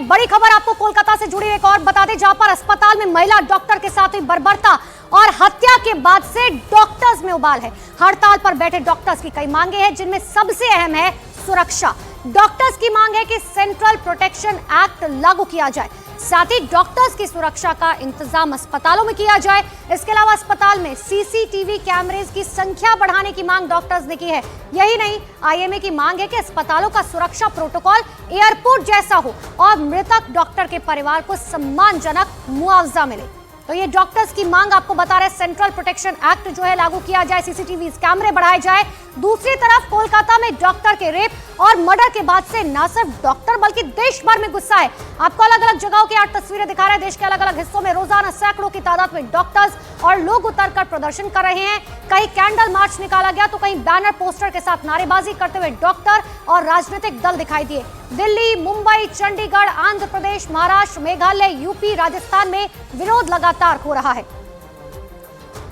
बड़ी खबर आपको कोलकाता से जुड़ी एक और बता दें, जहां पर अस्पताल में महिला डॉक्टर के साथ हुई बर्बरता और हत्या के बाद से डॉक्टर्स में उबाल है। हड़ताल पर बैठे डॉक्टर्स की कई मांगे हैं, जिनमें सबसे अहम है सुरक्षा। डॉक्टर्स की मांग है कि सेंट्रल प्रोटेक्शन एक्ट लागू किया जाए, साथ ही डॉक्टर्स की सुरक्षा का इंतजाम अस्पतालों में किया जाए। इसके अलावा अस्पताल में सीसीटीवी कैमरेज की संख्या बढ़ाने की मांग डॉक्टर्स ने की है। यही नहीं, आईएमए की मांग है कि अस्पतालों का सुरक्षा प्रोटोकॉल एयरपोर्ट जैसा हो और मृतक डॉक्टर के परिवार को सम्मानजनक मुआवजा मिले। तो ये डॉक्टर्स की मांग आपको बता रहे, सेंट्रल प्रोटेक्शन एक्ट जो है लागू किया जाए, सीसीटीवी कैमरे बढ़ाए जाए। दूसरी तरफ कोलकाता में डॉक्टर के रेप और मर्डर के बाद से न सिर्फ डॉक्टर बल्कि देश भर में गुस्सा है। आपको अलग अलग जगहों की 8 तस्वीरें दिखा रहे हैं। देश के अलग अलग हिस्सों में रोजाना सैकड़ों की तादाद में डॉक्टर्स और लोग उतरकर प्रदर्शन कर रहे हैं। कहीं कैंडल मार्च निकाला गया तो कहीं बैनर पोस्टर के साथ नारेबाजी करते हुए डॉक्टर और राजनीतिक दल दिखाई दिए। दिल्ली, मुंबई, चंडीगढ़, आंध्र प्रदेश, महाराष्ट्र, मेघालय, यूपी, राजस्थान में विरोध लगातार हो रहा है।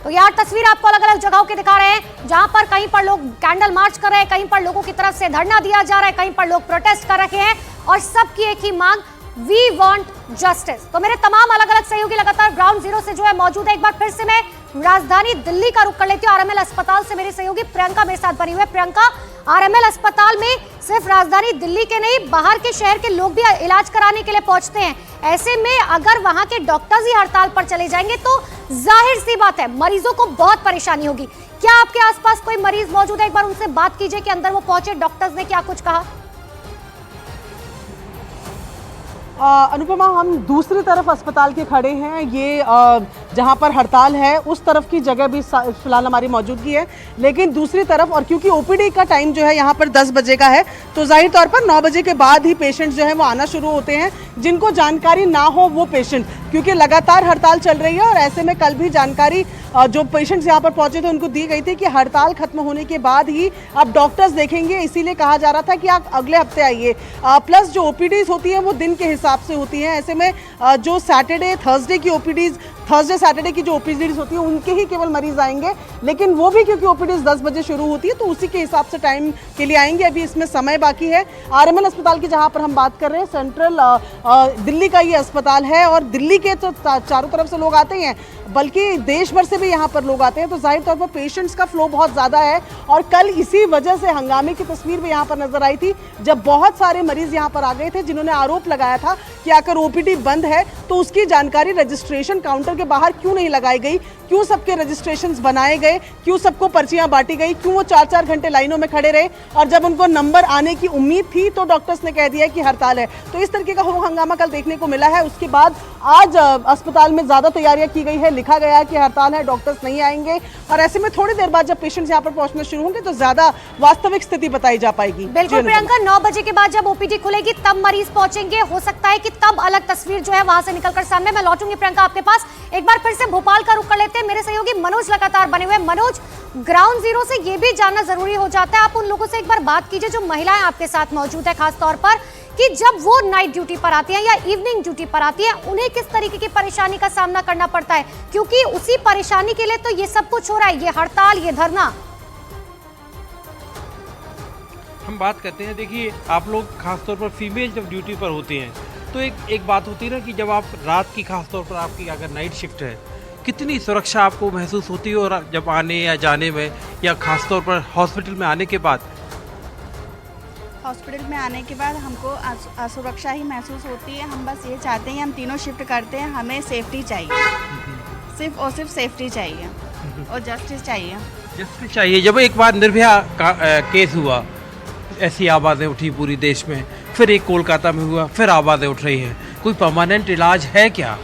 तो यार तस्वीर आपको अलग अलग जगहों की दिखा रहे हैं, जहां पर कहीं पर लोग कैंडल मार्च कर रहे हैं, कहीं पर लोगों की तरफ से धरना दिया जा रहा है, कहीं पर लोग प्रोटेस्ट कर रहे हैं और सबकी एक ही मांग, वी वांट जस्टिस। तो मेरे तमाम अलग अलग सहयोगी लगातार ग्राउंड जीरो से जो है मौजूद है। एक बार फिर से मैं राजधानी दिल्ली का रुख कर लेती हूँ। आरएमएल अस्पताल से मेरी सहयोगी प्रियंका मेरे साथ बनी हुई है। प्रियंका, आरएमएल अस्पताल में सिर्फ राजधानी दिल्ली के नहीं, बाहर के शहर के लोग भी इलाज कराने के लिए पहुंचते हैं। ऐसे में अगर वहां के डॉक्टर्स ही हड़ताल पर चले जाएंगे तो जाहिर सी बात है मरीजों को बहुत परेशानी होगी। क्या आपके आसपास कोई मरीज मौजूद है? एक बार उनसे बात कीजिए कि अंदर वो पहुंचे, डॉक्टर्स ने क्या कुछ कहा। अनुपमा, हम दूसरी तरफ अस्पताल के खड़े हैं। ये जहां पर हड़ताल है उस तरफ की जगह भी फिलहाल हमारी मौजूदगी है, लेकिन दूसरी तरफ, और क्योंकि ओपीडी का टाइम जो है यहाँ पर 10 बजे का है, तो जाहिर तौर पर 9 बजे के बाद ही पेशेंट जो है वो आना शुरू होते हैं। जिनको जानकारी ना हो वो पेशेंट, क्योंकि लगातार हड़ताल चल रही है और ऐसे में कल भी जानकारी जो पेशेंट्स यहाँ पर पहुंचे थे उनको दी गई थी कि हड़ताल खत्म होने के बाद ही अब डॉक्टर्स देखेंगे, इसीलिए कहा जा रहा था कि आप अगले हफ्ते आइए। प्लस जो ओपीडीज होती हैं वो दिन के हिसाब से होती हैं। ऐसे में जो सैटरडे थर्सडे की ओपीडीज, थर्सडे सैटरडे की जो ओपीडीज होती है उनके ही केवल मरीज आएंगे, लेकिन वो भी क्योंकि ओपीडीज 10 बजे शुरू होती है तो उसी के हिसाब से टाइम के लिए आएंगे। अभी इसमें समय बाकी है। आरएमएल अस्पताल की जहाँ पर हम बात कर रहे हैं, सेंट्रल दिल्ली का ये अस्पताल है और दिल्ली के तो चारों तरफ से लोग आते हैं, बल्कि देश भर से भी यहाँ पर लोग आते हैं। तो जाहिर तौर पर पेशेंट्स का फ्लो बहुत ज़्यादा है और कल इसी वजह से हंगामे की तस्वीर भी यहाँ पर नजर आई थी, जब बहुत सारे मरीज यहाँ पर आ गए थे जिन्होंने आरोप लगाया था कि अगर ओपीडी बंद है तो उसकी जानकारी रजिस्ट्रेशन काउंटर के बाहर क्यों नहीं लगाई गई, क्यों सबके रजिस्ट्रेशंस बनाए गए, क्यों सबको पर्चियां बांटी गई, क्यों वो 4-4 घंटे लाइनों में खड़े रहे। और जब उनको नंबर आने की उम्मीद थी तो डॉक्टर्स ने कह दिया कि हड़ताल है। तो इस तरीके का हंगामा कल देखने को मिला है। उसके बाद आज अस्पताल में ज्यादा तैयारियां की गई है, लिखा गया है कि हड़ताल है, डॉक्टर्स नहीं आएंगे और ऐसे में थोड़ी देर बाद जब पेशेंट्स यहाँ पर पहुंचना शुरू होंगे तो ज्यादा वास्तविक स्थिति बताई जा पाएगी। बिल्कुल प्रियंका, 9 बजे के बाद जब ओपीडी खुलेगी तब मरीज पहुंचेंगे, हो सकता है कि तब अलग तस्वीर जो है वहां से निकलकर सामने। मैं लौटूंगी प्रियंका आपके पास। एक बार फिर से भोपाल का रुख कर लेते हैं। मेरे सहयोगी मनोज लगातार बने हुए। मनोज, ग्राउंड जीरो से ये भी जानना जरूरी हो जाता है, आप उन लोगों से एक बार बात कीजिए जो महिलाएं आपके साथ मौजूद है, खास तौर पर कि जब वो नाइट ड्यूटी पर आती हैं या इवनिंग ड्यूटी पर आती हैं, उन्हें किस तरीके की परेशानी का सामना करना पड़ता है, क्योंकि उसी परेशानी के लिए तो ये सब कुछ हो रहा है, ये हड़ताल, ये धरना। हम बात करते हैं, देखिए आप लोग खासतौर पर फीमेल जब ड्यूटी पर होती हैं तो एक बात होती है ना कि जब आप रात की, खासतौर पर आपकी अगर नाइट शिफ्ट है, कितनी सुरक्षा आपको महसूस होती है, और जब आने या जाने में या खासतौर पर हॉस्पिटल में आने के बाद? हॉस्पिटल में आने के बाद हमको असुरक्षा ही महसूस होती है। हम बस ये चाहते हैं, हम तीनों शिफ्ट करते हैं, हमें सेफ्टी चाहिए, सिर्फ और सिर्फ सेफ्टी चाहिए और जस्टिस चाहिए। जस्टिस चाहिए। जब एक बार निर्भया का केस हुआ, ऐसी आवाज़ें उठी पूरी देश में, फिर एक कोलकाता में हुआ, फिर आवाज़ें उठ रही हैं। कोई परमानेंट इलाज है क्या?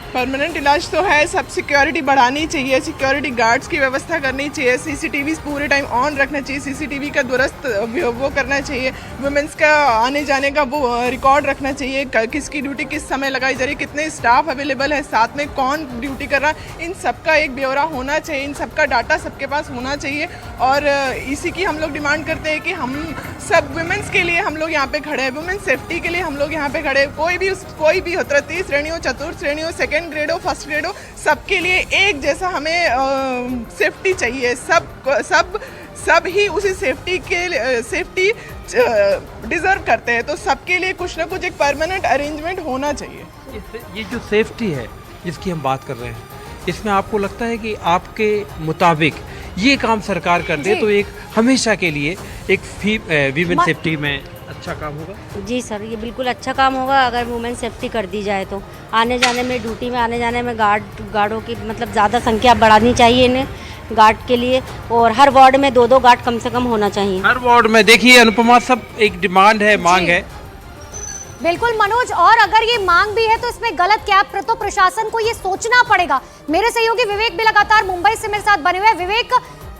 परमानेंट इलाज तो है, सब सिक्योरिटी बढ़ानी चाहिए, सिक्योरिटी गार्ड्स की व्यवस्था करनी चाहिए, सीसीटीवी पूरे टाइम ऑन रखना चाहिए, सीसीटीवी का दुरुस्त वो करना चाहिए, वुमेंस का आने जाने का वो रिकॉर्ड रखना चाहिए, किसकी ड्यूटी किस समय लगाई जा रही है, कितने स्टाफ अवेलेबल है, साथ में कौन ड्यूटी कर रहा है, इन सब का एक ब्यौरा होना चाहिए, इन सब का डाटा सबके पास होना चाहिए। और इसी की हम लोग डिमांड करते हैं कि हम सब वुमेंस के लिए हम लोग यहाँ पे खड़े हैं, वुमेन सेफ्टी के लिए हम लोग यहाँ पे खड़े हैं। कोई भी हो, तृतीय श्रेणी हो, चतुर्थ श्रेणी हो, सेकेंड ग्रेड हो, फर्स्ट ग्रेड हो, सबके लिए एक जैसा हमें सेफ्टी चाहिए। सब सब ही उसी सेफ्टी डिजर्व करते हैं, तो सबके लिए कुछ ना कुछ एक परमानेंट अरेंजमेंट होना चाहिए। ये जो सेफ्टी है जिसकी हम बात कर रहे हैं, इसमें आपको लगता है कि आपके मुताबिक ये काम सरकार कर दे तो एक हमेशा के लिए एक वीमेन सेफ्टी में अच्छा काम होगा? जी सर, ये बिल्कुल अच्छा काम होगा अगर वुमेन सेफ्टी कर दी जाए तो। आने जाने में, ड्यूटी में आने जाने में गार्डों की मतलब ज़्यादा संख्या बढ़ानी चाहिए इन्हें गार्ड के लिए, और हर वार्ड में 2-2 गार्ड कम से कम होना चाहिए। हर वार्ड में। देखिए अनुपमा, सब एक डिमांड है, मांग है। बिल्कुल मनोज, और अगर ये मांग भी है तो इसमें गलत क्या है, तो प्रशासन को ये सोचना पड़ेगा। मेरे सहयोगी विवेक भी लगातार मुंबई से मेरे साथ बने हुए हैं। विवेक,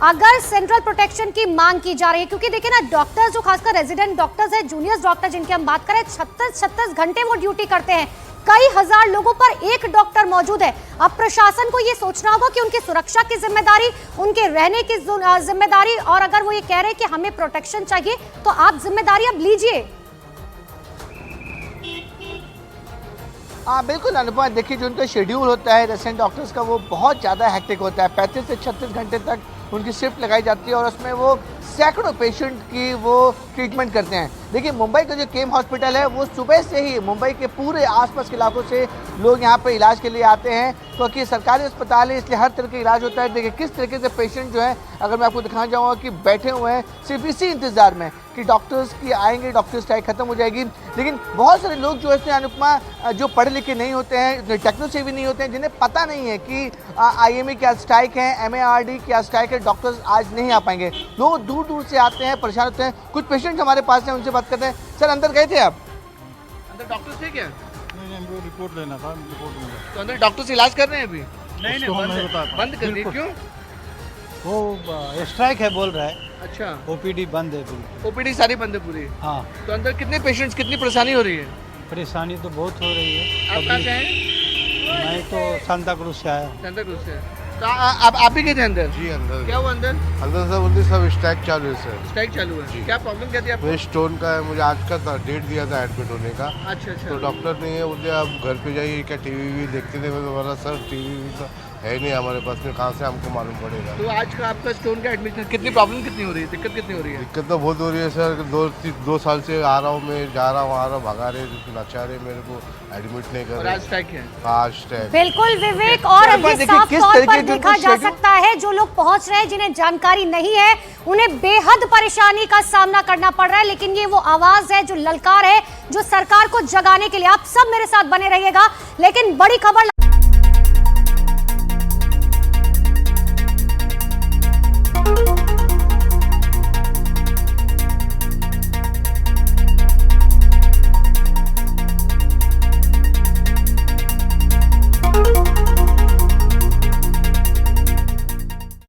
अगर सेंट्रल प्रोटेक्शन की मांग की जा रही है, क्योंकि देखिए ना, डॉक्टर्स जो खासकर रेजिडेंट डॉक्टर्स हैं, जूनियर डॉक्टर जिनकी हम बात करें, 36 घंटे वो ड्यूटी करते हैं, कई हजार लोगों पर एक डॉक्टर मौजूद है। अब प्रशासन को ये सोचना होगा कि उनकी सुरक्षा की जिम्मेदारी, उनके रहने की जिम्मेदारी, और अगर वो ये कह रहे हैं कि हमें प्रोटेक्शन चाहिए तो आप जिम्मेदारी अब लीजिए। हाँ बिल्कुल अनुपमा, देखिए जो उनका शेड्यूल होता है रेसिडेंट डॉक्टर्स का, वो बहुत ज़्यादा हेक्टिक होता है। 35 से 36 घंटे तक उनकी शिफ्ट लगाई जाती है और उसमें वो सैकड़ों पेशेंट की वो ट्रीटमेंट करते हैं। देखिए मुंबई का जो केम हॉस्पिटल है, वो सुबह से ही मुंबई के पूरे आसपास के इलाकों से लोग यहाँ पे इलाज के लिए आते हैं, क्योंकि सरकारी अस्पताल है इसलिए हर तरह का इलाज होता है। देखिए किस तरीके से पेशेंट जो है, अगर मैं आपको दिखाना चाहूँगा कि बैठे हुए हैं सिर्फ इसी इंतज़ार में कि डॉक्टर्स की आएंगे, डॉक्टर स्ट्राइक खत्म हो जाएगी। लेकिन बहुत सारे लोग जो है अनुपमा, जो पढ़े लिखे नहीं होते हैं, टेक्नो सेवी नहीं होते हैं, जिन्हें पता नहीं है कि IMA क्या स्ट्राइक है, MARD क्या स्ट्राइक है, डॉक्टर्स आज नहीं आ पाएंगे। लोग दूर दूर से आते हैं, परेशान होते हैं। कुछ पेशेंट्स हमारे पास हैं, उनसे बात करते हैं। सर अंदर गए थे आप? अंदर डॉक्टर्स थे क्या? नहीं, हमको रिपोर्ट लेना था, रिपोर्ट मिला। तो अंदर डॉक्टर्स इलाज कर रहे हैं अभी? नहीं, बंद कर दिए, क्यों? वो स्ट्राइक है बोल रहा है। अच्छा, OPD बंद है बिल्कुल। OPD सारी बंद है पूरी? हाँ। तो अंदर कितने पेशेंट्स, कितनी परेशानी हो रही है? परेशानी तो बहुत हो रही है। आप कहाँ से हैं? मैं तो सांता क्रूज से आया हूँ। सांता क्रूज से। तो आप ही गए थे अंदर? जी अंदर। क्या हुआ अंदर? अंदर सब बोलते सब स्ट्राइक चालू है सर। स्ट्राइक चालू है? क्या प्रॉब्लम क्या थी आपको? मुझे स्टोन का है, मुझे आज का डेट दिया था एडमिट होने का। अच्छा अच्छा। तो डॉक्टर नहीं है, बोलते आप घर पे जाइए, क्या टीवी भी देखते थे? मैं तो बोला सर टीवी तो है नहीं हमारे पास में, कहाँ से हमको मालूम पड़ेगा? तो आज का आपका स्टोन का एडमिशन, कितनी प्रॉब्लम कितनी हो रही है, दिक्कत कितनी हो रही है? दिक्कत तो बहुत हो रही है सर। 2 साल से आ रहा हूँ मैं, जा रहा हूँ आ रहा हूँ, भगा रहे, नचा रहे मेरे को, एडमिट नहीं कर और रहे। आज स्ट्राइक है? आज स्ट्राइक। बिल्कुल विवेक, और देखिए, ये साफ किस तौर तरीके पर से देखा उनको जा schedule- सकता है, जो लोग पहुंच रहे हैं जिन्हें जानकारी नहीं है, उन्हें बेहद परेशानी का सामना करना पड़ रहा है। लेकिन ये वो आवाज है, जो ललकार है, जो सरकार को जगाने के लिए। आप सब मेरे साथ बने रहिएगा। लेकिन बड़ी खबर